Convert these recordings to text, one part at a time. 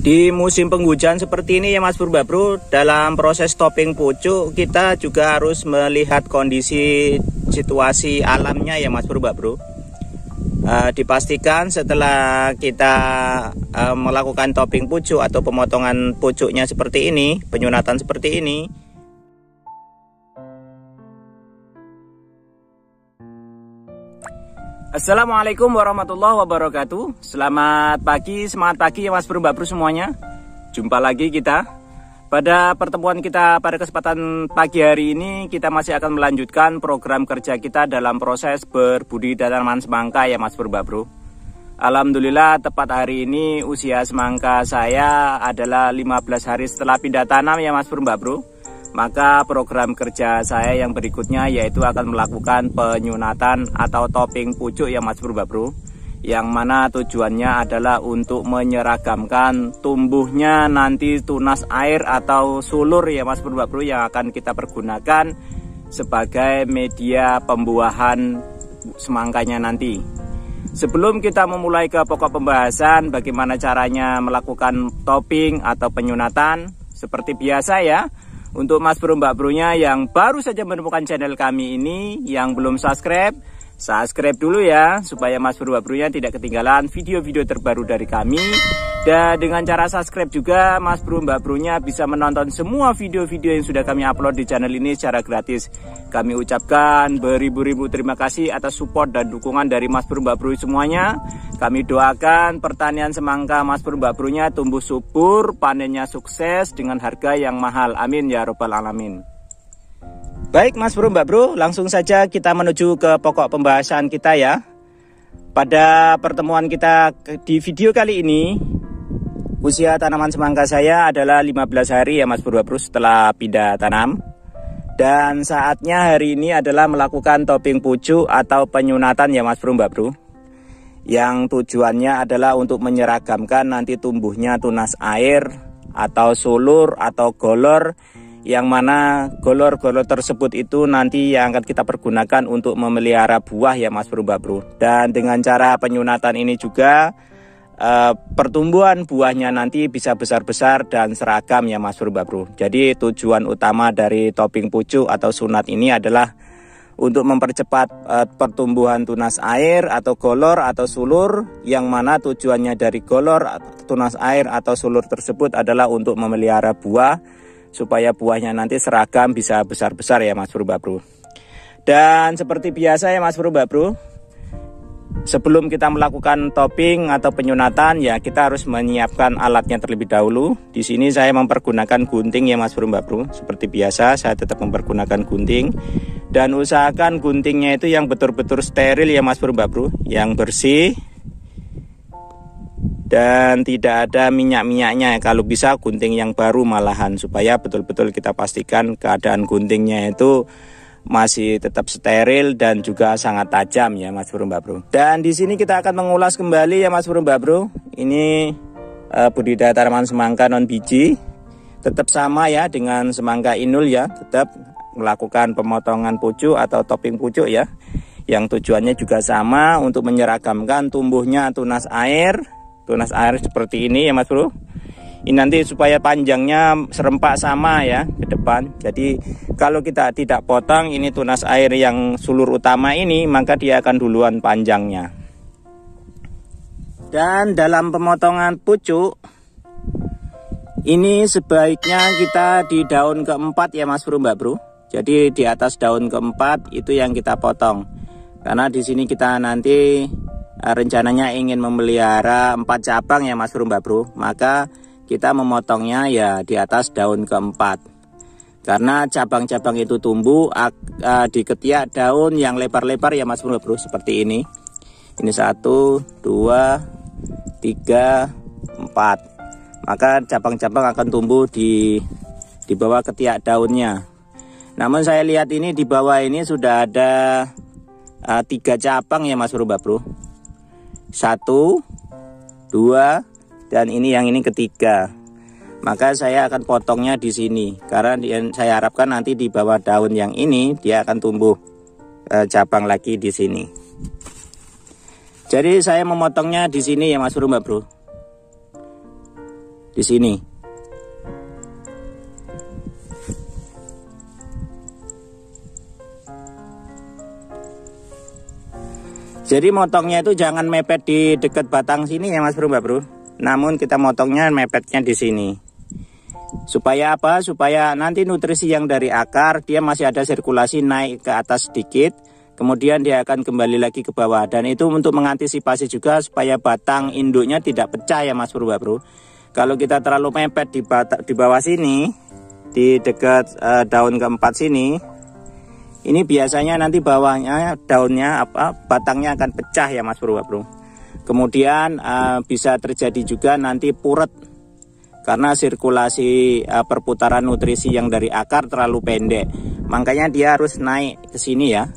Di musim penghujan seperti ini ya Mas Bro Mbak Bro, dalam proses topping pucuk kita juga harus melihat kondisi situasi alamnya ya Mas Bro Mbak Bro. Dipastikan setelah kita melakukan topping pucuk atau pemotongan pucuknya seperti ini, penyunatan seperti ini, Assalamualaikum warahmatullahi wabarakatuh. Selamat pagi, semangat pagi ya Mas Bro Mbak Bro semuanya. Jumpa lagi kita. Pada pertemuan kita pada kesempatan pagi hari ini, kita masih akan melanjutkan program kerja kita dalam proses berbudidaya tanaman semangka ya Mas Bro Mbak Bro. Alhamdulillah tepat hari ini usia semangka saya adalah 15 hari setelah pindah tanam ya Mas Bro Mbak Bro. Maka program kerja saya yang berikutnya yaitu akan melakukan penyunatan atau topping pucuk ya Mas Bro Mbak Bro, yang mana tujuannya adalah untuk menyeragamkan tumbuhnya nanti tunas air atau sulur ya Mas Bro Mbak Bro, yang akan kita pergunakan sebagai media pembuahan semangkanya nanti. Sebelum kita memulai ke pokok pembahasan bagaimana caranya melakukan topping atau penyunatan, seperti biasa ya, untuk Mas Bro Mbak Bro-nya yang baru saja menemukan channel kami ini, yang belum subscribe dulu ya, supaya Mas Bro Mbak Bro-nya tidak ketinggalan video-video terbaru dari kami. Dan dengan cara subscribe juga Mas Bro Mbak Bro-nya bisa menonton semua video-video yang sudah kami upload di channel ini secara gratis. Kami ucapkan beribu-ribu terima kasih atas support dan dukungan dari Mas Bro Mbak Bro semuanya. Kami doakan pertanian semangka Mas Bro Mbak Bro-nya tumbuh subur, panennya sukses dengan harga yang mahal. Amin ya robbal alamin. Baik Mas Bro Mbak Bro, langsung saja kita menuju ke pokok pembahasan kita ya. Pada pertemuan kita di video kali ini, usia tanaman semangka saya adalah 15 hari ya Mas Bro Mbak Bro setelah pindah tanam. Dan saatnya hari ini adalah melakukan topping pucuk atau penyunatan ya Mas Bro Mbak Bro, yang tujuannya adalah untuk menyeragamkan nanti tumbuhnya tunas air atau sulur atau golor, yang mana golor-golor tersebut itu nanti yang akan kita pergunakan untuk memelihara buah ya Mas Bro Mbak Bro. Dan dengan cara penyunatan ini juga pertumbuhan buahnya nanti bisa besar-besar dan seragam ya Mas Bro Mbak Bro. Jadi tujuan utama dari topping pucuk atau sunat ini adalah untuk mempercepat pertumbuhan tunas air atau golor atau sulur, yang mana tujuannya dari golor, tunas air atau sulur tersebut adalah untuk memelihara buah, supaya buahnya nanti seragam bisa besar-besar ya Mas Bro Mbak Bro. Dan seperti biasa ya Mas Bro Mbak Bro, sebelum kita melakukan topping atau penyunatan ya kita harus menyiapkan alatnya terlebih dahulu. Di sini saya mempergunakan gunting ya Mas Bro Mbak Bro. Seperti biasa saya tetap mempergunakan gunting, dan usahakan guntingnya itu yang betul-betul steril ya Mas Bro Mbak Bro, yang bersih dan tidak ada minyak-minyaknya. Kalau bisa gunting yang baru malahan, supaya betul-betul kita pastikan keadaan guntingnya itu masih tetap steril dan juga sangat tajam ya Mas Bro Mbak Bro. Dan di sini kita akan mengulas kembali ya Mas Bro Mbak Bro. Ini budidaya tanaman semangka non biji, tetap sama ya dengan semangka inul ya, tetap melakukan pemotongan pucuk atau topping pucuk ya, yang tujuannya juga sama untuk menyeragamkan tumbuhnya tunas air seperti ini ya Mas Bro. Ini nanti supaya panjangnya serempak sama ya ke depan. Jadi kalau kita tidak potong ini tunas air yang sulur utama ini, maka dia akan duluan panjangnya. Dan dalam pemotongan pucuk ini sebaiknya kita di daun keempat ya Mas Bro Mbak Bro. Jadi di atas daun keempat itu yang kita potong, karena di sini kita nanti rencananya ingin memelihara 4 cabang ya Mas Bro Mbak Bro, maka kita memotongnya ya di atas daun keempat, karena cabang-cabang itu tumbuh di ketiak daun yang lebar-lebar ya Mas Bro Mbak Bro, seperti ini. Ini 1, 2, 3, 4. Maka cabang-cabang akan tumbuh di bawah ketiak daunnya. Namun saya lihat ini di bawah ini sudah ada 3 cabang ya Mas Bro Mbak Bro. 1, 2, dan ini yang ini ketiga. Maka saya akan potongnya di sini, karena saya harapkan nanti di bawah daun yang ini dia akan tumbuh cabang lagi di sini. Jadi saya memotongnya di sini ya Mas Bro Mbak Bro. di sini. Jadi motongnya itu jangan mepet di dekat batang sini ya Mas Bro, Mbak Bro. Namun kita motongnya mepetnya di sini. Supaya apa? Supaya nanti nutrisi yang dari akar dia masih ada sirkulasi naik ke atas sedikit, kemudian dia akan kembali lagi ke bawah. Dan itu untuk mengantisipasi juga supaya batang induknya tidak pecah ya Mas Bro, Mbak Bro. Kalau kita terlalu mepet di bawah sini, di dekat daun keempat sini, ini biasanya nanti bawahnya daunnya batangnya akan pecah ya Mas Bro, Mbak Bro. Kemudian bisa terjadi juga nanti puret karena sirkulasi perputaran nutrisi yang dari akar terlalu pendek. Makanya dia harus naik ke sini ya.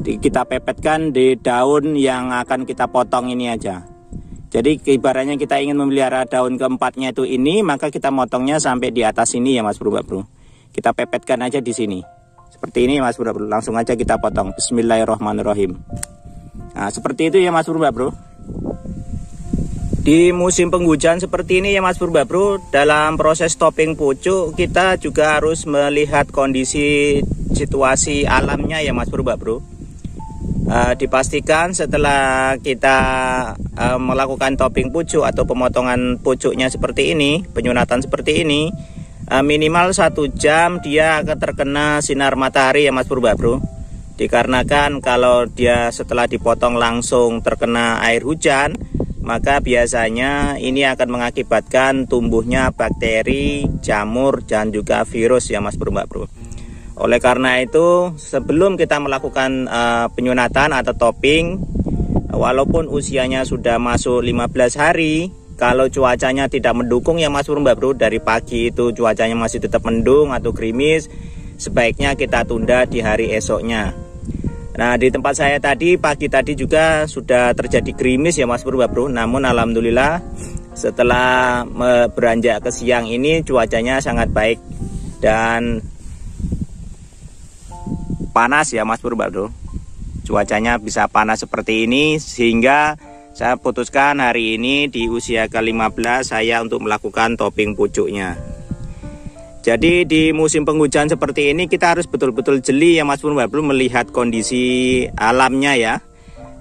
Kita pepetkan di daun yang akan kita potong ini aja. Jadi ibaratnya kita ingin memelihara daun keempatnya itu ini, maka kita motongnya sampai di atas sini ya Mas Bro, Mbak Bro. Kita pepetkan aja di sini. Seperti ini Mas Bro, langsung aja kita potong. Bismillahirrahmanirrahim. Nah seperti itu ya Mas Bro, Mbak Bro. Di musim penghujan seperti ini ya Mas Bro, Mbak Bro, dalam proses topping pucuk kita juga harus melihat kondisi situasi alamnya ya Mas Bro, Mbak Bro. Dipastikan setelah kita melakukan topping pucuk atau pemotongan pucuknya seperti ini, penyunatan seperti ini, minimal 1 jam dia akan terkena sinar matahari ya Mas Bro, Mbak Bro. Dikarenakan kalau dia setelah dipotong langsung terkena air hujan, maka biasanya ini akan mengakibatkan tumbuhnya bakteri, jamur, dan juga virus ya Mas Bro, Mbak Bro. Oleh karena itu sebelum kita melakukan penyunatan atau topping, walaupun usianya sudah masuk 15 hari, kalau cuacanya tidak mendukung ya Mas Bro, Mbak Bro, dari pagi itu cuacanya masih tetap mendung atau gerimis, sebaiknya kita tunda di hari esoknya. Nah di tempat saya tadi pagi tadi juga sudah terjadi gerimis ya Mas Bro, Mbak Bro. Namun alhamdulillah setelah beranjak ke siang ini cuacanya sangat baik dan panas ya Mas Bro, Mbak Bro. Cuacanya bisa panas seperti ini sehingga saya putuskan hari ini di usia ke-15 saya untuk melakukan topping pucuknya. Jadi di musim penghujan seperti ini kita harus betul-betul jeli ya Mas Bro, Mbak Bro, melihat kondisi alamnya ya.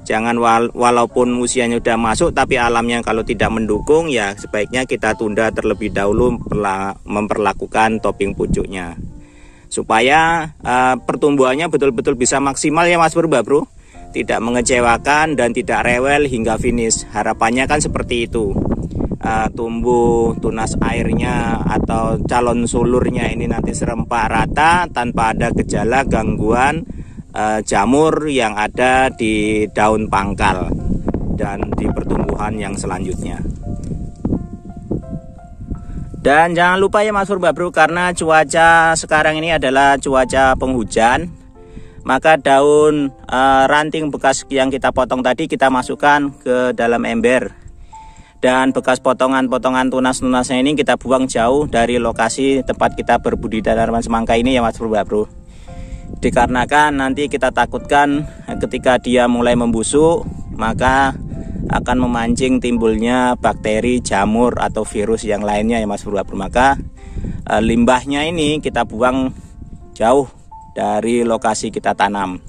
Jangan walaupun usianya sudah masuk tapi alamnya kalau tidak mendukung ya sebaiknya kita tunda terlebih dahulu memperlakukan topping pucuknya. Supaya pertumbuhannya betul-betul bisa maksimal ya Mas Bro, Mbak Bro. Tidak mengecewakan dan tidak rewel hingga finish. Harapannya kan seperti itu. Tumbuh tunas airnya atau calon sulurnya ini nanti serempak rata tanpa ada gejala gangguan jamur yang ada di daun pangkal dan di pertumbuhan yang selanjutnya. Dan jangan lupa ya Mas Bro, Mbak Bro, karena cuaca sekarang ini adalah cuaca penghujan, maka daun ranting bekas yang kita potong tadi kita masukkan ke dalam ember. Dan bekas potongan-potongan tunas-tunasnya ini kita buang jauh dari lokasi tempat kita berbudidaya tanaman semangka ini ya Mas Bro, Mbak Bro. Dikarenakan nanti kita takutkan ketika dia mulai membusuk maka akan memancing timbulnya bakteri, jamur, atau virus yang lainnya ya Mas Bro, Mbak Bro. Maka limbahnya ini kita buang jauh dari lokasi kita tanam.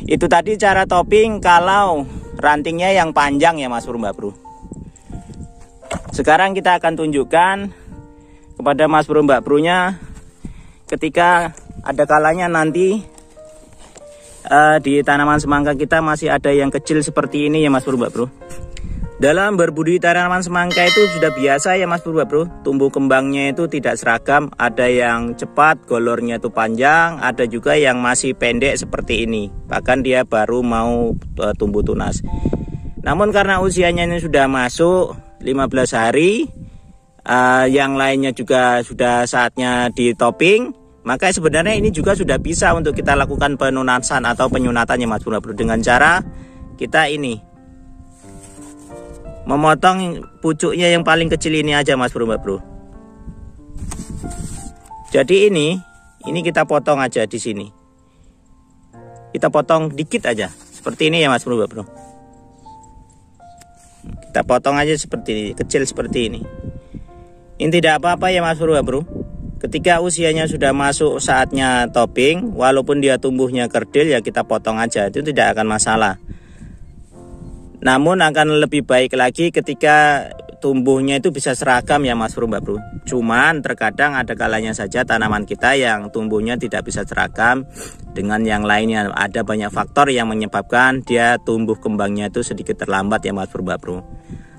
Itu tadi cara topping kalau rantingnya yang panjang ya Mas Bro, Mbak Bro. Sekarang kita akan tunjukkan kepada Mas Bro, Mbak Bro-nya ketika ada kalanya nanti di tanaman semangka kita masih ada yang kecil seperti ini ya Mas Bro, Mbak Bro. Dalam berbudidaya tanaman semangka itu sudah biasa ya Mas Bro, Mbak Bro. Tumbuh kembangnya itu tidak seragam, ada yang cepat, golornya itu panjang, ada juga yang masih pendek seperti ini. Bahkan dia baru mau tumbuh tunas. Namun karena usianya ini sudah masuk 15 hari, yang lainnya juga sudah saatnya di topping, maka sebenarnya ini juga sudah bisa untuk kita lakukan penunasan atau penyunatannya Mas Bro, dengan cara kita ini memotong pucuknya yang paling kecil ini aja Mas Bro, Mbak Bro. Jadi ini kita potong aja di sini. Kita potong dikit aja seperti ini ya Mas Bro, Mbak Bro. Kita potong aja seperti ini, kecil seperti ini. Ini tidak apa-apa ya Mas Bro. Ketika usianya sudah masuk saatnya topping, walaupun dia tumbuhnya kerdil ya kita potong aja, itu tidak akan masalah. Namun akan lebih baik lagi ketika tumbuhnya itu bisa seragam ya Mas Bro. Cuman terkadang ada kalanya saja tanaman kita yang tumbuhnya tidak bisa seragam dengan yang lainnya. Ada banyak faktor yang menyebabkan dia tumbuh kembangnya itu sedikit terlambat ya Mas Bro.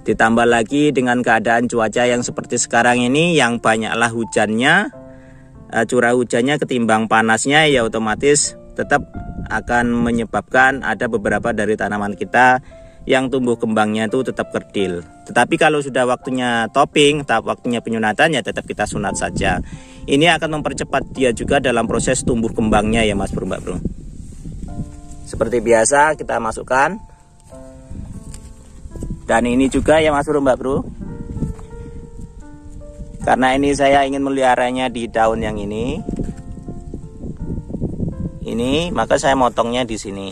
Ditambah lagi dengan keadaan cuaca yang seperti sekarang ini, yang banyaklah hujannya, curah hujannya ketimbang panasnya, ya otomatis tetap akan menyebabkan ada beberapa dari tanaman kita yang tumbuh kembangnya itu tetap kerdil. Tetapi kalau sudah waktunya topping, waktunya penyunatan, ya tetap kita sunat saja. Ini akan mempercepat dia juga dalam proses tumbuh kembangnya ya Mas Bro. Seperti biasa kita masukkan. Dan ini juga ya Mas Bro. Karena ini saya ingin meliharanya di daun yang ini, maka saya motongnya di sini.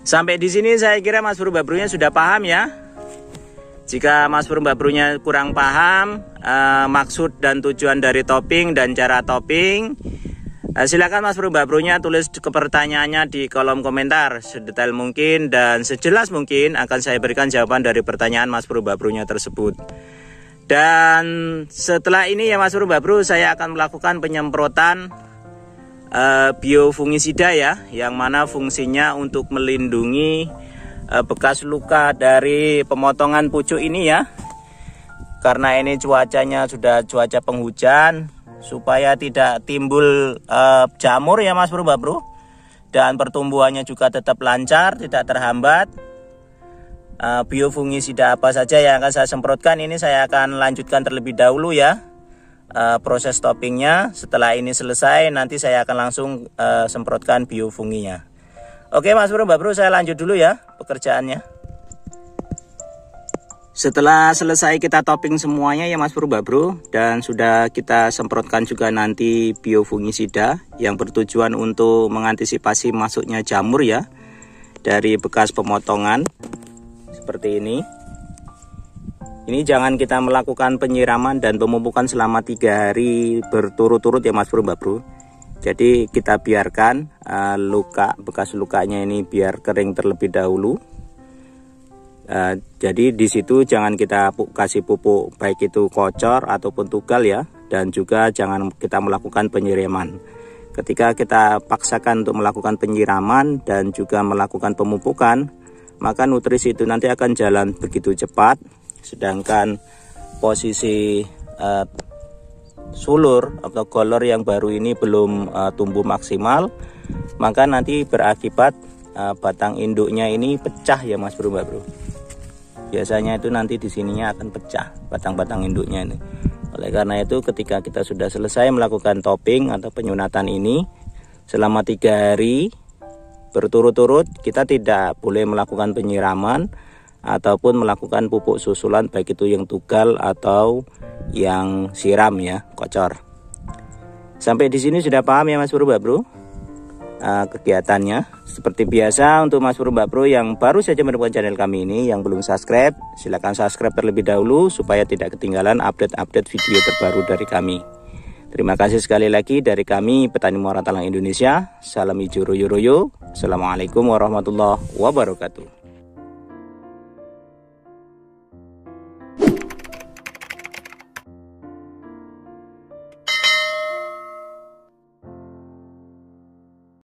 Sampai di sini saya kira Mas Bro-nya sudah paham ya. Jika Mas Bro-nya kurang paham maksud dan tujuan dari topping dan cara topping, silakan Mas Bro-nya tulis pertanyaannya di kolom komentar sedetail mungkin dan sejelas mungkin akan saya berikan jawaban dari pertanyaan Mas Bro-nya tersebut. Dan setelah ini ya Mas Bro, saya akan melakukan penyemprotan biofungisida ya, yang mana fungsinya untuk melindungi bekas luka dari pemotongan pucuk ini ya. Karena ini cuacanya sudah cuaca penghujan, supaya tidak timbul jamur ya Mas Bro, dan pertumbuhannya juga tetap lancar, tidak terhambat. Biofungisida apa saja yang akan saya semprotkan, ini saya akan lanjutkan terlebih dahulu ya. Proses toppingnya. Setelah ini selesai, nanti saya akan langsung semprotkan biofunginya. Oke Mas Bro, saya lanjut dulu ya pekerjaannya. Setelah selesai kita topping semuanya ya Mas Bro, dan sudah kita semprotkan juga nanti biofungisida yang bertujuan untuk mengantisipasi masuknya jamur ya dari bekas pemotongan seperti ini. Ini jangan kita melakukan penyiraman dan pemupukan selama 3 hari berturut-turut ya Mas Bro. Jadi kita biarkan bekas lukanya ini biar kering terlebih dahulu. Jadi di situ jangan kita kasih pupuk baik itu kocor ataupun tugal ya, dan juga jangan kita melakukan penyiraman. Ketika kita paksakan untuk melakukan penyiraman dan juga melakukan pemupukan, maka nutrisi itu nanti akan jalan begitu cepat. Sedangkan posisi sulur atau golor yang baru ini belum tumbuh maksimal, maka nanti berakibat batang induknya ini pecah ya Mas Bro. Biasanya itu nanti di sininya akan pecah batang-batang induknya ini. Oleh karena itu ketika kita sudah selesai melakukan topping atau penyunatan ini selama 3 hari berturut-turut, kita tidak boleh melakukan penyiraman ataupun melakukan pupuk susulan baik itu yang tugal atau yang siram ya, kocor. Sampai di sini sudah paham ya Mas Bro kegiatannya. Seperti biasa untuk Mas Bro yang baru saja menemukan channel kami ini, yang belum subscribe, silahkan subscribe terlebih dahulu supaya tidak ketinggalan update-update video terbaru dari kami. Terima kasih sekali lagi dari kami Petani Muara Talang Indonesia. Salam hijau royo royo. Assalamualaikum warahmatullahi wabarakatuh.